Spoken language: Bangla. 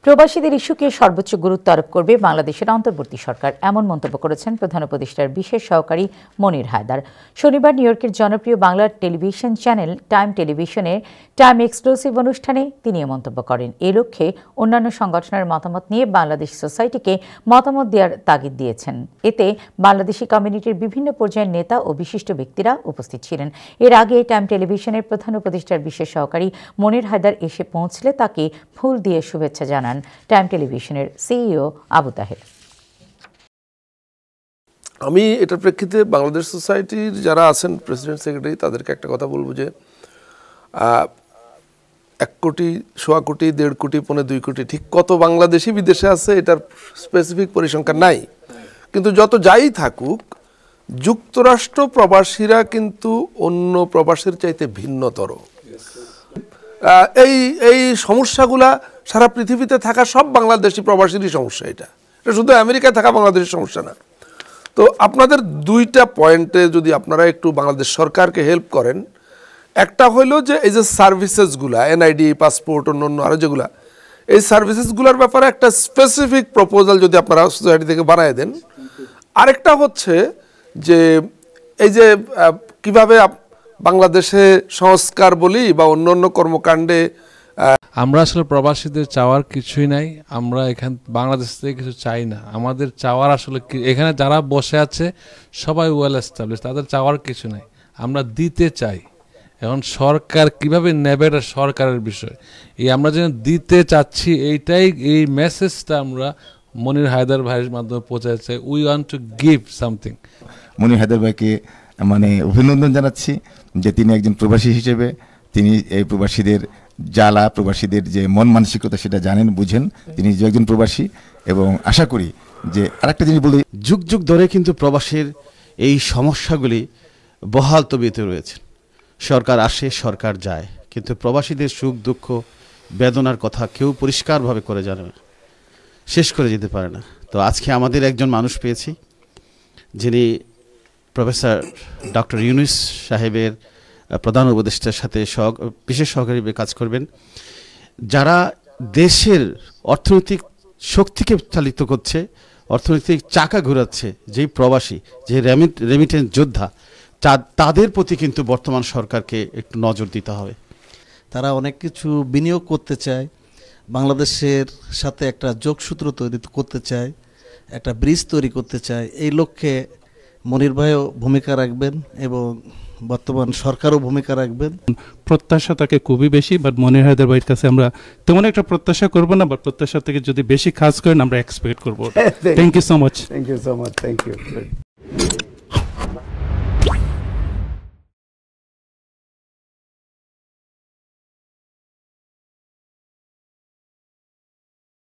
প্রবাসীদের ইস্যুকে সর্বোচ্চ গুরুত্ব আরোপ করবে বাংলাদেশের অন্তর্বর্তী সরকার, এমন মন্তব্য করেছেন প্রধান উপদেষ্টার বিশেষ সহকারী মনির হায়দার। শনিবার নিউ ইয়র্কের জনপ্রিয় বাংলা টেলিভিশন চ্যানেল টাইম টেলিভিশনের টাইম এক্সক্লুসিভ অনুষ্ঠানে তিনি এ মন্তব্য করেন। এ লক্ষ্যে অন্যান্য সংগঠনের মতামত নিয়ে বাংলাদেশ সোসাইটিকে মতামত দেওয়ার তাগিদ দিয়েছেন। এতে বাংলাদেশি কমিউনিটির বিভিন্ন পর্যায়ের নেতা ও বিশিষ্ট ব্যক্তিরা উপস্থিত ছিলেন। এর আগে টাইম টেলিভিশনের প্রধান উপদেষ্টার বিশেষ সহকারী মনির হায়দার এসে পৌঁছলে তাকে ফুল দিয়ে শুভেচ্ছা জানান টাইম টেলিভিশনের সিইও আবু তাহের। আমি এটার প্রেক্ষিতে বাংলাদেশ সোসাইটির যারা আছেন প্রেসিডেন্ট সেক্রেটারি তাদেরকে একটা কথা বলবো যে 1 কোটি, 1.25 কোটি, 1.5 কোটি, 1.25 কোটি ঠিক কত বাংলাদেশি বিদেশে আছে এটার স্পেসিফিক পরিসংখ্যান নাই, কিন্তু যত যাই থাকুক যুক্তরাষ্ট্র প্রবাসীরা কিন্তু অন্য প্রবাসীর চাইতে ভিন্নতর। এই সমস্যাগুলা সারা পৃথিবীতে থাকা সব বাংলাদেশি প্রবাসীরই সমস্যা। এটা শুধু আমেরিকায় থাকা বাংলাদেশের সমস্যা না। তো আপনাদের 2টা পয়েন্টে যদি আপনারা একটু বাংলাদেশ সরকারকে হেল্প করেন, একটা হইল যে এই যে সার্ভিসেসগুলা এনআইডি, পাসপোর্ট, অন্য আরও যেগুলা, এই সার্ভিসেসগুলোর ব্যাপারে একটা স্পেসিফিক প্রপোজাল যদি আপনারা সোসাইটি থেকে বানায় দেন। আরেকটা হচ্ছে যে এই যে কিভাবে বাংলাদেশে সংস্কার বলি বা অন্য কর্মকাণ্ডে আমরা আসলে প্রবাসীদের চাওয়ার কিছুই নাই। আমরা এখান বাংলাদেশ থেকে কিছু চাই না। আমাদের চাওয়ার আসলে এখানে যারা বসে আছে সবাই ওয়েল এস্টাবলিশ, তাদের চাওয়ার কিছু নাই। আমরা দিতে চাই। এখন সরকার কিভাবে নেবে এটা সরকারের বিষয়। আমরা যেন দিতে চাচ্ছি এইটাই, এই মেসেজটা আমরা মনির হায়দার ভাইয়ের মাধ্যমে পৌঁছাচ্ছে। We want to give something. Monir Haider ভাইকে অভিনন্দন জানাচ্ছি যে তিনি একজন প্রবাসী হিসেবে তিনি এই প্রবাসীদের জ্বালা, প্রবাসীদের যে মন মানসিকতা সেটা জানেন, বুঝেন। তিনি যে একজন প্রবাসী এবং আশা করি যে আরেকটা জিনিস বলি, যুগ যুগ ধরে কিন্তু প্রবাসীর এই সমস্যাগুলি বহাল তবিয়তে রয়েছে। সরকার আসে, সরকার যায়, কিন্তু প্রবাসীদের সুখ দুঃখ বেদনার কথা কেউ পরিষ্কারভাবে করে জানে না, শেষ করে যেতে পারে না। তো আজকে আমাদের একজন মানুষ পেয়েছি যিনি প্রফেসর ডক্টর ইউনূস সাহেবের প্রধান উপদেষ্টার সাথে বিশেষ সহকারী কাজ করবেন, যারা দেশের অর্থনৈতিক শক্তিকে চালিত করছে, অর্থনৈতিক চাকা ঘোরাচ্ছে, যেই প্রবাসী, যে রেমিটেন্স যোদ্ধা, তাদের প্রতি কিন্তু বর্তমান সরকারকে একটু নজর দিতে হবে। তারা অনেক কিছু বিনিয়োগ করতে চায়, বাংলাদেশের সাথে একটা যোগসূত্র তৈরি করতে চায়, একটা ব্রিজ তৈরি করতে চায়। এই লক্ষ্যে মনির ভাইও ভূমিকা রাখবেন এবং বর্তমান সরকারও ভূমিকা রাখবেন। প্রত্যাশা তাকে খুবই বেশি, বাট মনির হায়দার ভাইয়ের কাছে আমরা তেমন একটা প্রত্যাশা করবো না, বাট প্রত্যাশা থেকে যদি বেশি কাজ করেন আমরা এক্সপেক্ট করবো। Thank you so much. Thank you so much. Thank you.